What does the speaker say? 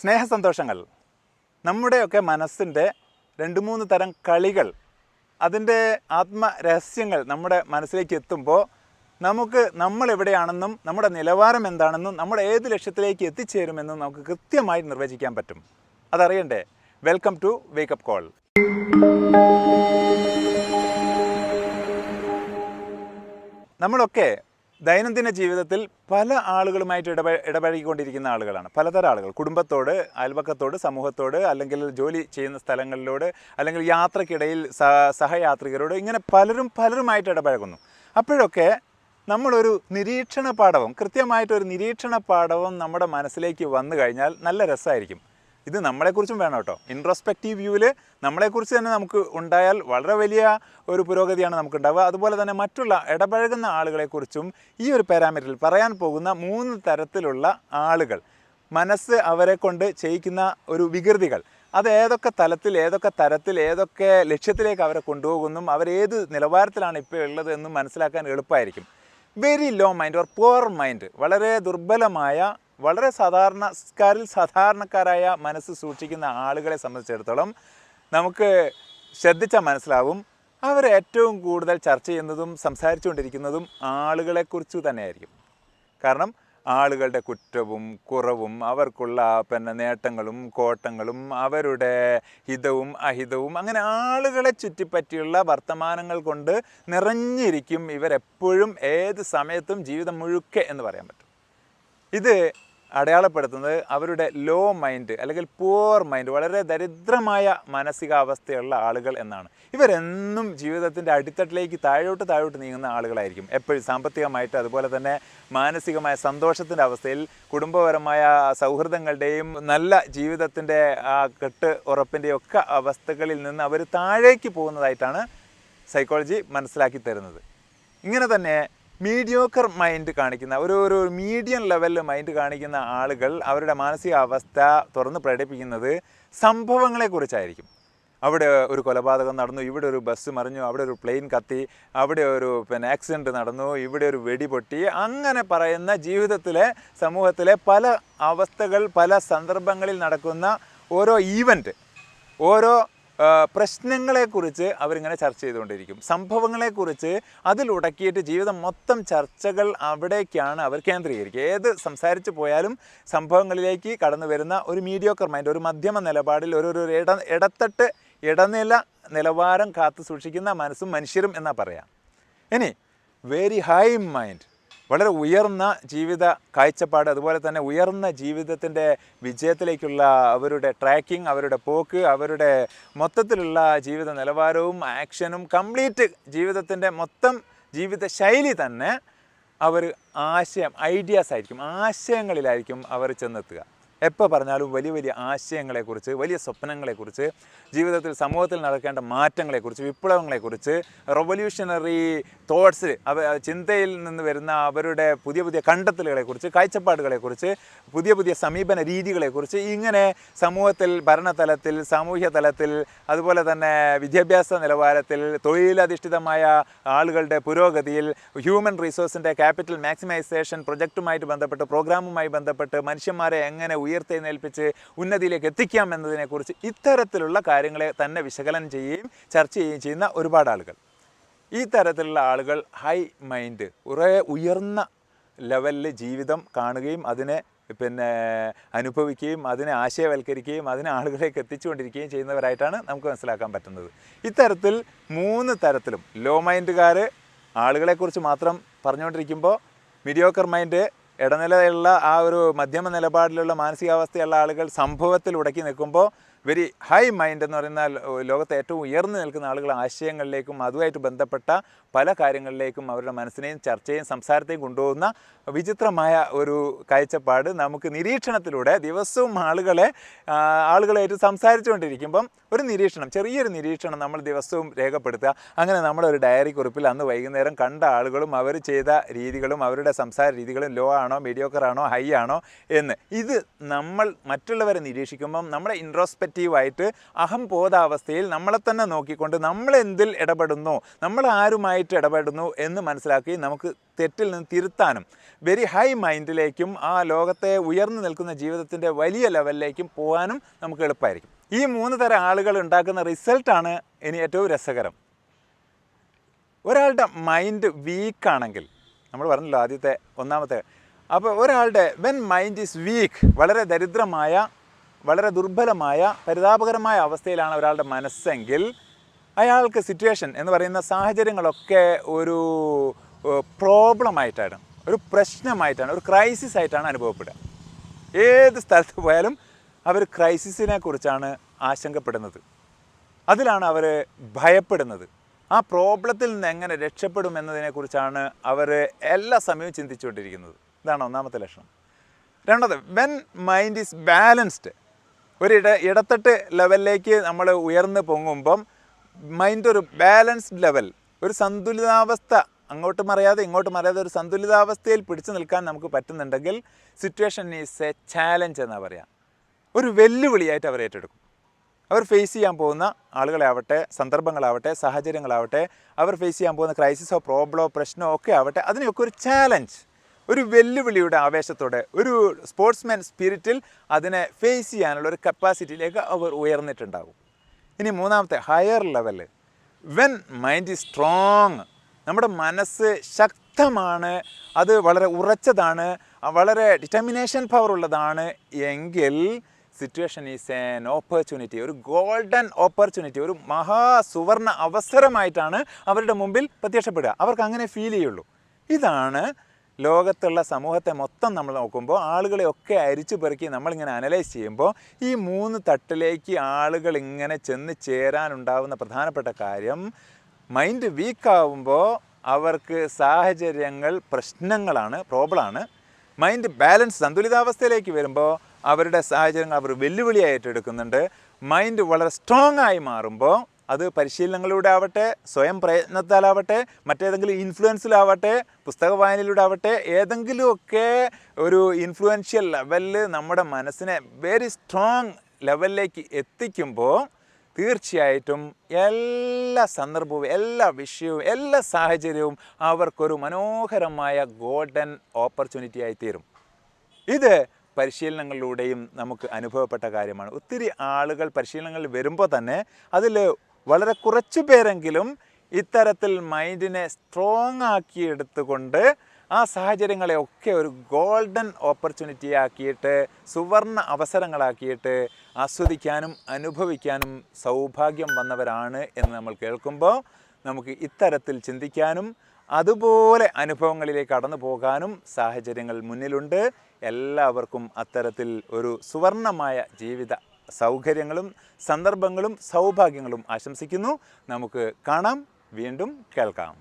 സ്നേഹസന്തോഷങ്ങൾ നമ്മുടെയൊക്കെ മനസ്സിൻ്റെ 2-3 തരം കളികൾ അതിൻ്റെ ആത്മരഹസ്യങ്ങൾ നമ്മുടെ മനസ്സിലേക്ക് എത്തുമ്പോൾ നമുക്ക് നമ്മളെവിടെയാണെന്നും നമ്മുടെ നിലവാരം എന്താണെന്നും നമ്മുടെ ഏത് ലക്ഷ്യത്തിലേക്ക് എത്തിച്ചേരുമെന്നും നമുക്ക് കൃത്യമായി നിർവചിക്കാൻ പറ്റും. അതറിയണ്ടേ? Welcome to wake up call. നമ്മളൊക്കെ ദൈനംദിന ജീവിതത്തിൽ പല ആളുകളുമായിട്ട് ഇടപഴകിക്കൊണ്ടിരിക്കുന്ന ആളുകളാണ്. പലതരം ആളുകൾ, കുടുംബത്തോട്, അയൽപക്കത്തോട്, സമൂഹത്തോട്, അല്ലെങ്കിൽ ജോലി ചെയ്യുന്ന സ്ഥലങ്ങളിലോട്, അല്ലെങ്കിൽ യാത്രക്കിടയിൽ സഹയാത്രികരോട്, ഇങ്ങനെ പലരുമായിട്ട് ഇടപഴകുന്നു. അപ്പോഴൊക്കെ നമ്മളൊരു നിരീക്ഷണ പാഠവും കൃത്യമായിട്ടൊരു നിരീക്ഷണ പാഠവും നമ്മുടെ മനസ്സിലേക്ക് വന്നു കഴിഞ്ഞാൽ നല്ല രസമായിരിക്കും. ഇത് നമ്മളെക്കുറിച്ചും വേണം കേട്ടോ. ഇൻട്രോസ്പെക്റ്റീവ് വ്യൂവിൽ നമ്മളെക്കുറിച്ച് തന്നെ നമുക്ക് ഉണ്ടായാൽ വളരെ വലിയ ഒരു പുരോഗതിയാണ് നമുക്കുണ്ടാവുക. അതുപോലെ തന്നെ മറ്റുള്ള ഇടപഴകുന്ന ആളുകളെക്കുറിച്ചും ഈ ഒരു പാരാമീറ്ററിൽ പറയാൻ പോകുന്ന 3 തരത്തിലുള്ള ആളുകൾ, മനസ്സ് അവരെ കൊണ്ട് ചെയ്യിക്കുന്ന ഒരു വികൃതികൾ, അത് ഏതൊക്കെ തരത്തിൽ ഏതൊക്കെ ലക്ഷ്യത്തിലേക്ക് അവരെ കൊണ്ടുപോകുന്നു, അവരേത് നിലവാരത്തിലാണ് ഇപ്പോൾ ഉള്ളത് എന്നും മനസ്സിലാക്കാൻ എളുപ്പമായിരിക്കും. Very low mind or poor mind, വളരെ ദുർബലമായ, വളരെ സാധാരണക്കാരായ മനസ്സ് സൂക്ഷിക്കുന്ന ആളുകളെ സംബന്ധിച്ചിടത്തോളം നമുക്ക് ശ്രദ്ധിച്ചാൽ മനസ്സിലാവും, അവർ ഏറ്റവും കൂടുതൽ ചർച്ച ചെയ്യുന്നതും സംസാരിച്ചുകൊണ്ടിരിക്കുന്നതും ആളുകളെക്കുറിച്ച് തന്നെയായിരിക്കും. കാരണം ആളുകളുടെ കുറ്റവും കുറവും, അവർക്കുള്ള നേട്ടങ്ങളും കോട്ടങ്ങളും, അവരുടെ ഹിതവും അഹിതവും, അങ്ങനെ ആളുകളെ ചുറ്റിപ്പറ്റിയുള്ള വർത്തമാനങ്ങൾ കൊണ്ട് നിറഞ്ഞിരിക്കും ഇവരെപ്പോഴും, ഏത് സമയത്തും, ജീവിതം മുഴുക്കെ എന്ന് പറയാൻ പറ്റും. ഇത് അടയാളപ്പെടുത്തുന്നത് അവരുടെ ലോ മൈൻഡ് അല്ലെങ്കിൽ പുവർ മൈൻഡ്, വളരെ ദരിദ്രമായ മാനസികാവസ്ഥയുള്ള ആളുകൾ എന്നാണ്. ഇവരെന്നും ജീവിതത്തിൻ്റെ അടിത്തട്ടിലേക്ക് താഴോട്ട് നീങ്ങുന്ന ആളുകളായിരിക്കും. എപ്പോഴും സാമ്പത്തികമായിട്ട്, അതുപോലെ തന്നെ മാനസികമായ സന്തോഷത്തിൻ്റെ അവസ്ഥയിൽ, കുടുംബപരമായ സൗഹൃദങ്ങളുടെയും നല്ല ജീവിതത്തിൻ്റെ ആ കെട്ട് ഉറപ്പിൻ്റെയും ഒക്കെ അവസ്ഥകളിൽ നിന്ന് അവർ താഴേക്ക് പോകുന്നതായിട്ടാണ് സൈക്കോളജി മനസ്സിലാക്കി തരുന്നത്. ഇങ്ങനെ തന്നെ മീഡിയോക്കർ മൈൻഡ് കാണിക്കുന്ന ഒരു മീഡിയം ലെവലിൽ മൈൻഡ് കാണിക്കുന്ന ആളുകൾ അവരുടെ മാനസികാവസ്ഥ തുറന്ന് പ്രകടിപ്പിക്കുന്നത് സംഭവങ്ങളെക്കുറിച്ചായിരിക്കും. അവിടെ ഒരു കൊലപാതകം നടന്നു, ഇവിടെ ഒരു ബസ് മറിഞ്ഞു, അവിടെ ഒരു പ്ലെയിൻ കത്തി, അവിടെ ഒരു ആക്സിഡൻറ്റ് നടന്നു, ഇവിടെ ഒരു വെടി പൊട്ടി, അങ്ങനെ പറയുന്ന ജീവിതത്തിലെ, സമൂഹത്തിലെ പല അവസ്ഥകൾ, പല സന്ദർഭങ്ങളിൽ നടക്കുന്ന ഓരോ ഈവൻറ്റ്, ഓരോ പ്രശ്നങ്ങളെക്കുറിച്ച് അവരിങ്ങനെ ചർച്ച ചെയ്തുകൊണ്ടിരിക്കും. സംഭവങ്ങളെക്കുറിച്ച് അതിലുടക്കിയിട്ട് ജീവിതം മൊത്തം ചർച്ചകൾ അവിടേക്കാണ് അവർ കേന്ദ്രീകരിക്കുക. ഏത് സംസാരിച്ച് പോയാലും സംഭവങ്ങളിലേക്ക് കടന്നു വരുന്ന ഒരു മീഡിയോക്കർ മൈൻഡ്, ഒരു മധ്യമ നിലപാടിൽ, ഒരു ഇടനില നിലവാരം കാത്തു സൂക്ഷിക്കുന്ന മനസ്സും മനുഷ്യരും എന്നാ പറയാം. ഇനി വെരി ഹൈ മൈൻഡ്, വളരെ ഉയർന്ന ജീവിത കാഴ്ചപ്പാട്, അതുപോലെ തന്നെ ഉയർന്ന ജീവിതത്തിൻ്റെ വിജയത്തിലേക്കുള്ള അവരുടെ ട്രാക്കിംഗ്, അവരുടെ പോക്ക്, അവരുടെ മൊത്തത്തിലുള്ള ജീവിത നിലവാരവും ആക്ഷനും, കംപ്ലീറ്റ് ജീവിതത്തിൻ്റെ മൊത്തം ജീവിത ശൈലി തന്നെ അവർ ഐഡിയാസ് ആയിരിക്കും, ആശയങ്ങളിലായിരിക്കും അവർ ചെന്നെത്തുക. എപ്പോൾ പറഞ്ഞാലും വലിയ ആശയങ്ങളെക്കുറിച്ച്, വലിയ സ്വപ്നങ്ങളെക്കുറിച്ച്, ജീവിതത്തിൽ, സമൂഹത്തിൽ നടക്കേണ്ട മാറ്റങ്ങളെക്കുറിച്ച്, വിപ്ലവങ്ങളെക്കുറിച്ച്, റെവല്യൂഷണറി തോട്ട്സ്, ചിന്തയിൽ നിന്ന് വരുന്ന അവരുടെ പുതിയ കണ്ടെത്തലുകളെക്കുറിച്ച്, കാഴ്ചപ്പാടുകളെക്കുറിച്ച്, പുതിയ സമീപന രീതികളെക്കുറിച്ച്, ഇങ്ങനെ സമൂഹത്തിൽ, ഭരണതലത്തിൽ, സാമൂഹ്യ തലത്തിൽ, അതുപോലെ തന്നെ വിദ്യാഭ്യാസ നിലവാരത്തിൽ, തൊഴിലധിഷ്ഠിതമായ ആളുകളുടെ പുരോഗതിയിൽ, ഹ്യൂമൻ റിസോഴ്സിൻ്റെ ക്യാപിറ്റൽ മാക്സിമൈസേഷൻ പ്രൊജക്റ്റുമായിട്ട് ബന്ധപ്പെട്ട്, പ്രോഗ്രാമുമായി ബന്ധപ്പെട്ട് മനുഷ്യന്മാരെ എങ്ങനെ ഉയർത്തെഴുന്നേൽപ്പിച്ച് ഉന്നതിയിലേക്ക് എത്തിക്കാം എന്നതിനെക്കുറിച്ച്, ഇത്തരത്തിലുള്ള കാര്യങ്ങളെ തന്നെ വിശകലനം ചെയ്യുകയും ചർച്ച ചെയ്യുകയും ചെയ്യുന്ന ഒരുപാട് ആളുകൾ. ഈ തരത്തിലുള്ള ആളുകൾ ഹൈ മൈൻഡ്, കുറേ ഉയർന്ന ലെവലിൽ ജീവിതം കാണുകയും അതിനെ അനുഭവിക്കുകയും അതിനെ ആശയവൽക്കരിക്കുകയും അതിനെ ആളുകളിലേക്ക് എത്തിച്ചുകൊണ്ടിരിക്കുകയും ചെയ്യുന്നവരായിട്ടാണ് നമുക്ക് മനസ്സിലാക്കാൻ പറ്റുന്നത്. ഇത്തരത്തിൽ 3 തരത്തിലും ലോ മൈൻഡുകാർ ആളുകളെക്കുറിച്ച് മാത്രം പറഞ്ഞുകൊണ്ടിരിക്കുമ്പോൾ, മീഡിയോക്കർ മൈൻഡ്, ഇടനിലയുള്ള ആ ഒരു മധ്യമ നിലപാടിലുള്ള മാനസികാവസ്ഥയുള്ള ആളുകൾ സംഭവത്തിൽ ഉടക്കി നിൽക്കുമ്പോൾ, വെരി ഹൈ മൈൻഡ് എന്ന് പറയുന്ന ലോകത്തെ ഏറ്റവും ഉയർന്നു നിൽക്കുന്ന ആളുകൾ ആശയങ്ങളിലേക്കും അതുമായിട്ട് ബന്ധപ്പെട്ട പല കാര്യങ്ങളിലേക്കും അവരുടെ മനസ്സിനെയും ചർച്ചയും സംസാരത്തെയും കൊണ്ടുപോകുന്ന വിചിത്രമായ ഒരു കാഴ്ചപ്പാട് നമുക്ക് നിരീക്ഷണത്തിലൂടെ ദിവസവും ആളുകളായിട്ട് സംസാരിച്ചുകൊണ്ടിരിക്കുമ്പം ഒരു നിരീക്ഷണം, ചെറിയൊരു നിരീക്ഷണം നമ്മൾ ദിവസവും രേഖപ്പെടുത്തുക. അങ്ങനെ നമ്മളൊരു ഡയറി കുറിപ്പിൽ അന്ന് വൈകുന്നേരം കണ്ട ആളുകളും അവർ ചെയ്ത രീതികളും അവരുടെ സംസാര രീതികളും ലോ ആണോ, മീഡിയോക്കർ ആണോ, ഹൈ ആണോ എന്ന്, ഇത് നമ്മൾ മറ്റുള്ളവരെ നിരീക്ഷിക്കുമ്പം നമ്മുടെ ഇൻട്രോസ്പെക്റ്റീവ് പോസിറ്റീവായിട്ട് അഹംബോധാവസ്ഥയിൽ നമ്മളെ തന്നെ നോക്കിക്കൊണ്ട് നമ്മളെന്തിൽ ഇടപെടുന്നു, നമ്മൾ ആരുമായിട്ട് ഇടപെടുന്നു എന്ന് മനസ്സിലാക്കി നമുക്ക് തെറ്റിൽ നിന്ന് തിരുത്താനും വെരി ഹൈ മൈൻഡിലേക്കും ആ ലോകത്തെ ഉയർന്നു നിൽക്കുന്ന ജീവിതത്തിൻ്റെ വലിയ ലെവലിലേക്കും പോകാനും നമുക്ക് എളുപ്പമായിരിക്കും. ഈ 3 തരം ആളുകൾ ഉണ്ടാക്കുന്ന റിസൾട്ടാണ് ഇനി ഏറ്റവും രസകരം. ഒരാളുടെ മൈൻഡ് വീക്കാണെങ്കിൽ, നമ്മൾ പറഞ്ഞല്ലോ ആദ്യത്തെ ഒന്നാമത്തെ, അപ്പോൾ ഒരാളുടെ വെൻ മൈൻഡ് ഈസ് വീക്ക്, വളരെ ദരിദ്രമായ, വളരെ ദുർബലമായ, പരിതാപകരമായ അവസ്ഥയിലാണ് ഒരാളുടെ മനസ്സെങ്കിൽ അയാൾക്ക് സിറ്റുവേഷൻ എന്ന് പറയുന്ന സാഹചര്യങ്ങളൊക്കെ ഒരു പ്രോബ്ലമായിട്ടാണ്, ഒരു പ്രശ്നമായിട്ടാണ്, ഒരു ക്രൈസിസ് ആയിട്ടാണ് അനുഭവപ്പെടുക. ഏത് സ്ഥലത്ത് പോയാലും അവർ ക്രൈസിസിനെ കുറിച്ചാണ് ആശങ്കപ്പെടുന്നത്, അതിലാണ് അവർ ഭയപ്പെടുന്നത്. ആ പ്രോബ്ലത്തിൽ നിന്ന് എങ്ങനെ രക്ഷപ്പെടും എന്നതിനെക്കുറിച്ചാണ് അവർ എല്ലാ സമയവും ചിന്തിച്ചുകൊണ്ടിരിക്കുന്നത്. ഇതാണ് ഒന്നാമത്തെ ലക്ഷണം. രണ്ടാമത്, വെൻ മൈൻഡ് ഈസ് ബാലൻസ്ഡ്, ഇടത്തട്ട് ലെവലിലേക്ക് നമ്മൾ ഉയർന്നു പൊങ്ങുമ്പം മൈൻഡ് ഒരു ബാലൻസ്ഡ് ലെവൽ, ഒരു സന്തുലിതാവസ്ഥ, അങ്ങോട്ടും അറിയാതെ ഇങ്ങോട്ടും അറിയാതെ ഒരു സന്തുലിതാവസ്ഥയിൽ പിടിച്ചു നിൽക്കാൻ നമുക്ക് പറ്റുന്നുണ്ടെങ്കിൽ സിറ്റുവേഷൻ ഈസ് എ ചാലഞ്ച് എന്നാണ് പറയുക. ഒരു വെല്ലുവിളിയായിട്ട് അവർ ഏറ്റെടുക്കും. അവർ ഫേസ് ചെയ്യാൻ പോകുന്ന ആളുകളാവട്ടെ, സന്ദർഭങ്ങളാവട്ടെ, സാഹചര്യങ്ങളാവട്ടെ, അവർ ഫേസ് ചെയ്യാൻ പോകുന്ന ക്രൈസിസോ പ്രോബ്ലമോ പ്രശ്നമോ ഒക്കെ ആവട്ടെ, അതിനെയൊക്കെ ഒരു ചാലഞ്ച്, ഒരു വെല്ലുവിളിയുടെ ആവേശത്തോടെ, ഒരു സ്പോർട്സ്മാൻ സ്പിരിറ്റിൽ അതിനെ ഫേസ് ചെയ്യാനുള്ള ഒരു കപ്പാസിറ്റിയിലേക്ക് അവർ ഉയർന്നിട്ടുണ്ടാകും. ഇനി മൂന്നാമത്തെ higher level, when mind is strong, നമ്മുടെ മനസ്സ് ശക്തമാണ്, അത് വളരെ ഉറച്ചതാണ്, വളരെ ഡിറ്റർമിനേഷൻ പവർ ഉള്ളതാണ് എങ്കിൽ സിറ്റുവേഷൻ ഈസ് ആൻ ഓപ്പർച്യൂണിറ്റി, ഒരു ഗോൾഡൻ ഓപ്പർച്യൂണിറ്റി, ഒരു മഹാസുവർണ അവസരമായിട്ടാണ് അവരുടെ മുമ്പിൽ പ്രത്യക്ഷപ്പെടുക. അവർക്ക് അങ്ങനെ ഫീൽ ചെയ്യുള്ളൂ. ഇതാണ് ലോകത്തുള്ള സമൂഹത്തെ മൊത്തം നമ്മൾ നോക്കുമ്പോൾ ആളുകളെയൊക്കെ അരിച്ചു പെറുക്കി നമ്മളിങ്ങനെ അനലൈസ് ചെയ്യുമ്പോൾ ഈ 3 തട്ടിലേക്ക് ആളുകൾ ഇങ്ങനെ ചെന്ന് ചേരാനുണ്ടാകുന്ന പ്രധാനപ്പെട്ട കാര്യം, മൈൻഡ് വീക്കാവുമ്പോൾ അവർക്ക് സാഹചര്യങ്ങൾ പ്രശ്നങ്ങളാണ്, പ്രോബ്ലമാണ്. മൈൻഡ് ബാലൻസ്, സന്തുലിതാവസ്ഥയിലേക്ക് വരുമ്പോൾ അവരുടെ സാഹചര്യങ്ങൾ അവർ വെല്ലുവിളിയായിട്ട് എടുക്കുന്നുണ്ട്. മൈൻഡ് വളരെ സ്ട്രോങ് ആയി മാറുമ്പോൾ അത് പരിശീലനങ്ങളിലൂടെ ആവട്ടെ, സ്വയം പ്രയത്നത്താലാവട്ടെ, മറ്റേതെങ്കിലും ഇൻഫ്ലുവൻസിലാവട്ടെ, പുസ്തക വായനയിലൂടെ ആവട്ടെ, ഏതെങ്കിലുമൊക്കെ ഒരു ഇൻഫ്ലുവൻഷ്യൽ ലെവലിൽ നമ്മുടെ മനസ്സിനെ വെരി സ്ട്രോങ് ലെവലിലേക്ക് എത്തിക്കുമ്പോൾ തീർച്ചയായിട്ടും എല്ലാ സന്ദർഭവും, എല്ലാ വിഷയവും, എല്ലാ സാഹചര്യവും അവർക്കൊരു മനോഹരമായ ഗോൾഡൻ ഓപ്പർച്യൂണിറ്റി ആയി തീരും. ഇത് പരിശീലനങ്ങളിലൂടെയും നമുക്ക് അനുഭവപ്പെട്ട കാര്യമാണ്. ഒത്തിരി ആളുകൾ പരിശീലനങ്ങളിൽ വരുമ്പോൾ തന്നെ അതിൽ വളരെ കുറച്ചു പേരെങ്കിലും ഇത്തരത്തിൽ മൈൻഡിനെ സ്ട്രോങ് ആക്കിയെടുത്തുകൊണ്ട് ആ സാഹചര്യങ്ങളെയൊക്കെ ഒരു ഗോൾഡൻ ഓപ്പർച്യൂണിറ്റി ആക്കിയിട്ട്, സുവർണ അവസരങ്ങളാക്കിയിട്ട് ആസ്വദിക്കാനും അനുഭവിക്കാനും സൗഭാഗ്യം വന്നവരാണ് എന്ന് നമ്മൾ കേൾക്കുമ്പോൾ നമുക്ക് ഇത്തരത്തിൽ ചിന്തിക്കാനും അതുപോലെ അനുഭവങ്ങളിലേക്ക് കടന്നു പോകാനും സാഹചര്യങ്ങൾ മുന്നിലുണ്ട്. എല്ലാവർക്കും അത്തരത്തിൽ ഒരു സുവർണമായ ജീവിത സൗകര്യങ്ങളും സന്ദർഭങ്ങളും സൗഭാഗ്യങ്ങളും ആശംസിക്കുന്നു. നമുക്ക് കാണാം, വീണ്ടും കേൾക്കാം.